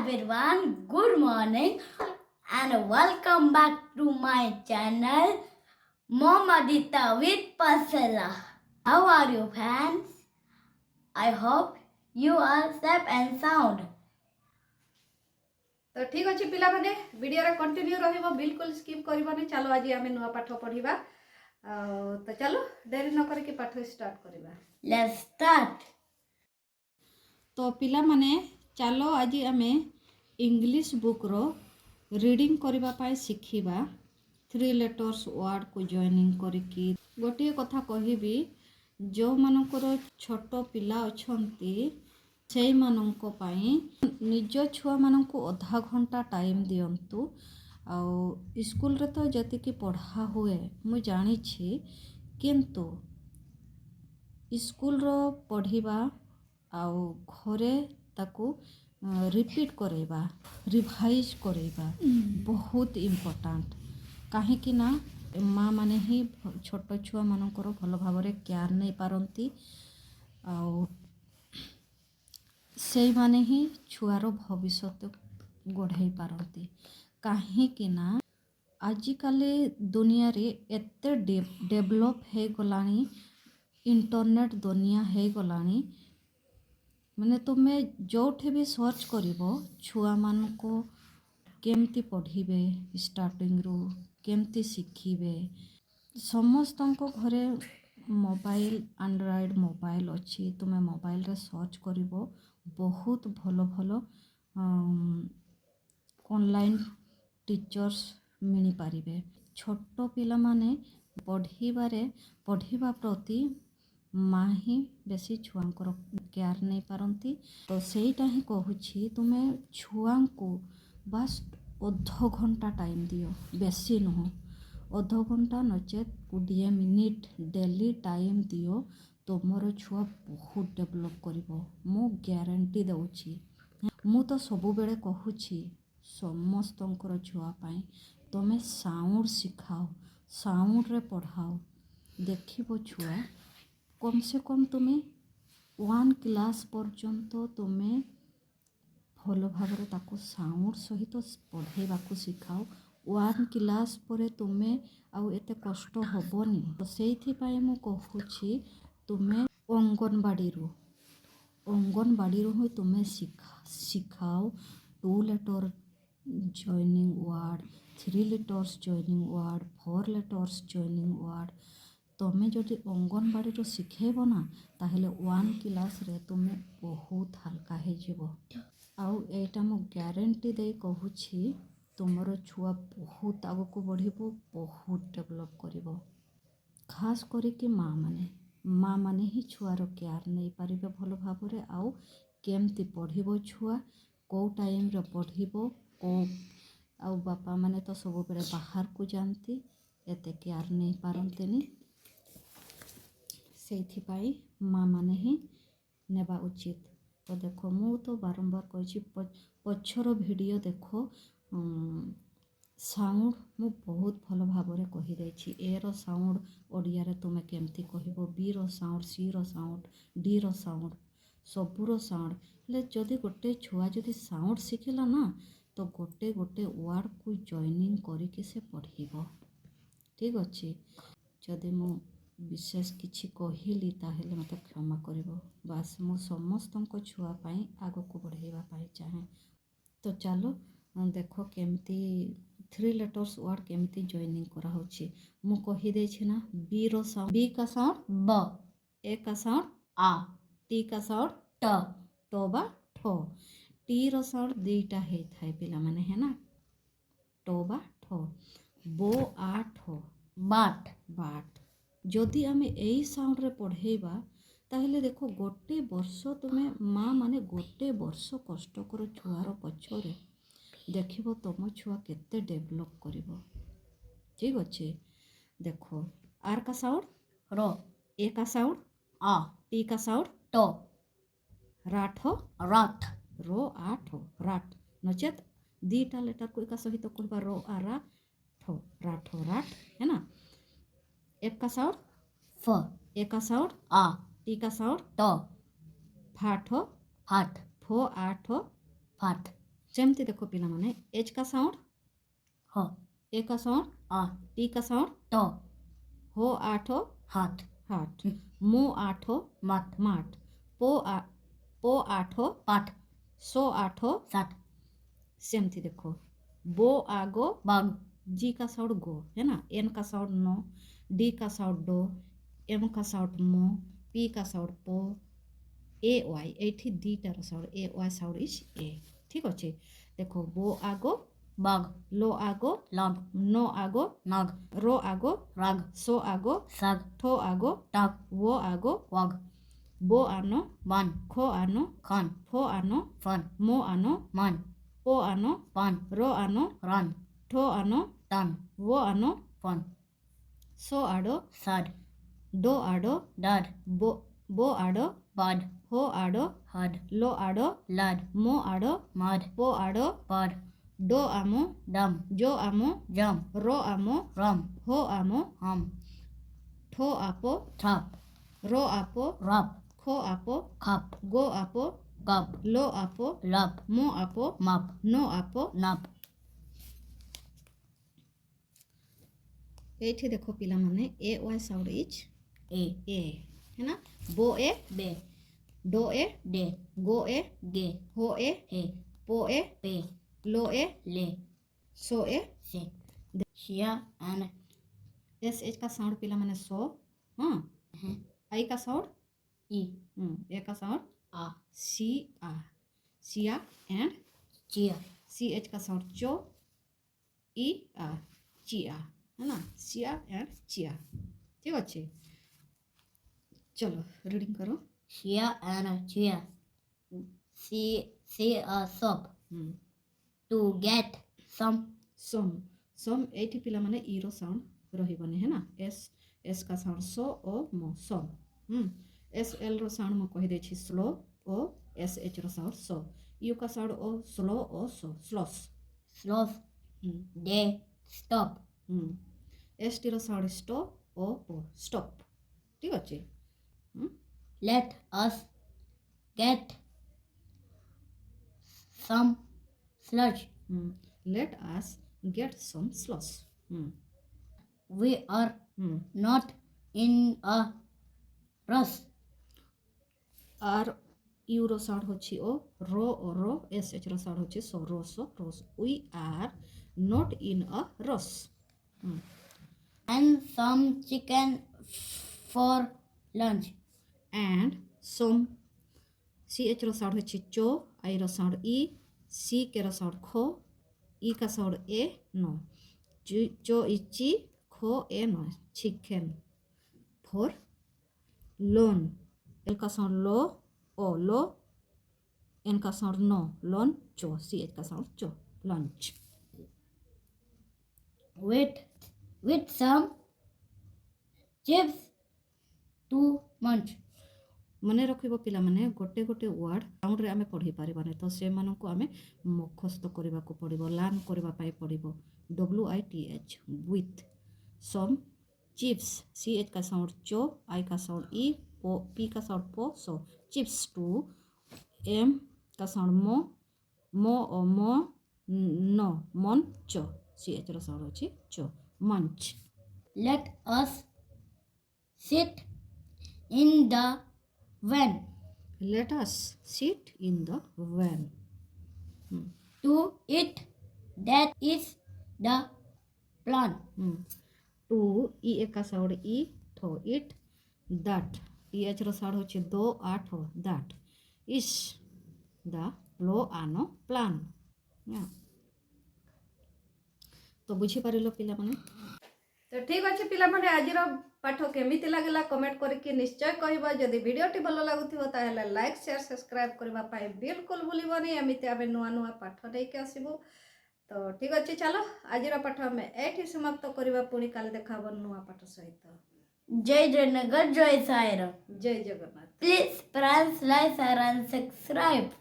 everyone, good morning and welcome back to my channel Mom Adita with Pasala. How are you fans? I hope you are safe and sound. तो ठीक अच्छे पिला माने video रे continue रहिबो बिल्कुल skip करबनी चलो आज आमे नुवा पाठ पढिबा तो चलो देरी न करके पाठ स्टार्ट करबा Let's start. तो पिला माने चलो आज आमे इंग्लिश बुक रो रीडिंग करबा पाई सिखिबा थ्री लेटर्स वर्ड को जॉइनिंग करके गोटे कथा कहिबी जो मानकर छोट पिला अछंती से मानक पाई निज छुआ मानक अधा घंटा टाइम दियंतु आउ स्कूल रे तो जति कि पढ़ा हुए मु जानी छी किंतु स्कूल रो पढ़िबा आउ घरे ताकू रिपीट करेबा रिवाइज करेबा बहुत इम्पोर्टेंट कहीं ना माँ माने ही छोट छुआ मानकर भल भाव केयर नहीं पारती आउ से माने ही छुआर भविष्य गढ़ाई पारती कहीं ना आजिकल दुनिया रे एते डेभलप हो गलानी इंटरनेट दुनिया हो गलानी माने तुमे जोठे भी सर्च करिवो छुआ मान को केमती पढ़िबे स्टार्टिंग रू केमती शिखिबे समस्त घरे मोबाइल एंड्रॉयड मोबाइल अच्छी तुमे मोबाइल रे सर्च करिवो बहुत भलो भलो ऑनलाइन टीचर्स मिली पारिबे छोट पिला माने पढ़िबा प्रति माँ ही बेसी छुआंकर केयर नहीं पारती तो सेटा ही कहूँ तुमे छुआ को बस अध घंटा टाइम दियो बेसी नुह अध घंटा नचेत 20 मिनिट डेली टाइम दियो तुमर छुआ बहुत डेभलप करिवो मु ग्यारंटी दउछि मु तो सबु बेले कहूछि समस्तंकर छुआ पाई तुमे साउंड सिखाओ साउंड रे पढ़ाओ देखिबो छुआ कम से कम तुम्हें 1 क्लास पर्यंत तुम्हें भल भाव ताको साउंड सहित पढ़ेबाकू शिखाओ 1 क्लास पर तुम्हें आउ एते कष्ट होबनी तो सेइथिपाई मु कहूछि तुम्हें अंगनवाड़ी ही तुम्हें शिखाओ 2 letter joining word 3 letters joining word 4 letters joining word तुम्हें जदि अंगनवाड़ी शिखेब ना ताहले 1 क्लास रे तुम्हें बहुत हल्का हो आउ एटा मु ग्यारंटी दे कहूछि तुमर छुआ बहुत आगको बढ़िबो बहुत डेभलप करिवो खास करके माँ माने ही छुआर केयर नहीं पारिबे भल भाव रे आउ केमती पढ़िबो छुआ को टाइम रे पढ़िबो को आउ बापा माने तो सब बेले बाहर को जानती एते केयर नहीं पारंतेनी से माँ माने ही नेबा उचित तो देखो मु तो बारंबार कही पछर वीडियो देखो साउंड मु बहुत भल भाव रे कही देछि ए रो साउंड ओडिया रे तुमे केमती कहबो बी रो साउंड सी रो साउंड डी रो साउंड सबु रो साउंड ले जदि गोटे छुआ जदि साउंड शिखिला ना तो गोटे गोटे वर्ड को जॉइनिंग करके से पढ़िबो ठीक अछि जदि मु विशेष किछि कहिली ताहेले मते क्षमा करिवो बास मु समस्तंको छुआ पाई आगो को बढ़ाइबा पाई चाहे तो चलो देखो केमती 3 लेटर्स वर्ड केमती जॉइनिंग करा होछि मु कहि दे छी ना बी रो साउंड बी का साउंड ब ए का साउंड आ टी का साउंड ट बा ठ टी रो साउंड दुईटा हे थाए पिला माने है ना ट बा ठ बो आ ठ बाट बाट जदि आमे एई साउंड रे पढ़ेबा ताहले देखो गोटे वर्ष तुमे माँ माने गोटे वर्ष कष्ट कर छुआर पछरे देखिबो तुम छुआ केते डेभलप करिवो ठीक अच्छे देखो आर का साउंड र ए का साउंड आ टी का साउंड ट राठ राठ रो आठ राठ नचेत दीटा लेटर को एका सहित कहबा रो आ रा ठो राठ राठ है ना एक का साउंड फ एक का साउंड आ टी का साउंड ट फाठ फाट फो आठ फाट सेमती देखो पिला माने एच का साउंड हो ए का साउंड आ टी का साउंड तो हो आठो हाथ हाट मो आठो मत माट पो आठो पाठ सो आठो साठ सेमती देखो बो आगो बाग जी का साउंड गो है ना एन का साउंड नो डी का साउंड डो एम का साउंड मो पी का साउंड पो ए वाई एठी दीटार sound A Y sound is A ठीक अच्छे देखो बो आगो बाग लो आगो लाग नो आगो नाग रो आगो राग सो आगो साग ठो आगो टाक वो आगो वाग बो आनो बान खो आनो खान फो आनो फन मो आनो मान पो आनो पान रो आनो रान ठो आनो तान वो आनो फन सो आडो साड डो आडो डाड बो आडो बाद हो आडो हाड लो आडो लाड मो आडो माड पो आडो पाड डो आमो डम जो आमो जम रो आमो रम हो आमो हम ठो आपो थप रो आपो रप खो आपो खप गो आपो कप लो आपो लप मो आपो मप नो आपो नप एठी देखो पिला माने ए वाई साउंड इज ए है ना बो ए बे डो ए डे गो ए गे हो ए हे पो ए पे लो ए ले सो ए से शिया एन एस एच का साउंड पिला माने सो हाँ है आई का साउंड ई ए का साउंड आ सी आ सिया एंड चिया सी एच का साउंड चो ई आ चिया है ना सिया एंड चिया ठीक अच्छे चलो रीडिंग करो शिया एन चिया सी a soap to get some सोम सोम एठी पिला माने ई रो साउंड रहिबनी है ना एस एस का साउंड सो ओ मो सोम एस एल रो साउंड म कहि दे छी स्लो ओ एस एच रो साउंड सो यू का साउंड ओ स्लो ओ सो स्लोस sloth day stop S T रो साउंड स्टो ओ स्टॉप ठीक अच्छे let us get some sludge let us get some sloth we are not in a rush R U रो साउंड होची ओ रो एस एच रो साउंड होची सो रोस we are not in a rush and some chicken for lunch and some C H रो sound होची चो आई रो साउंड ई सी के रो साउंड खो ई का साउंड ए नो चो इची खो ए नो चिकन फॉर लोन एल का साउंड लो ओ लो एन का साउंड नो लोन चो सी एच का साउंड चो lunch with some chips to munch मने रखिबो पिला माने गोटे गोटे वर्ड साउंड रे आमे पढ़ी पारिबाने तो से मानको आमे मुखस्थ करबा को पड़िबो लर्न करबा पाई पड़िबो WITH with some chips C H का साउंड चो आई का साउंड ई पो पी का साउंड पो सो चिप्स टू एम का साउंड मो ओ मो नो मन चो सी एच रो साउंड अछि चो मंच let us sit in the van let us sit in the van to eat that is the plan टू ई एक का साउंड ई थो इट दैट टी एच रो साउंड होची दो आठ हो दैट इज द लो आनो प्लान तो बुझी पारिलो पिला माने तो ठीक अच्छे पिला माने आजिर पाठ केमिति लागला कमेंट करके निश्चय कहबा जदि वीडियोटी भलो लागुथिबो ताहेले लाइक शेयर सब्सक्राइब करबा पाए बिल्कुल भूलिबनी एमिति आबे नुआ नुआ पाठ लेके आसीबो तो ठीक अच्छे चलो आज पाठ आम एठी समाप्त करवा पुणी काल देखा नुआ पाठ सहित जय जयनगर जय साईराम जय Jagannath please press like share and subscribe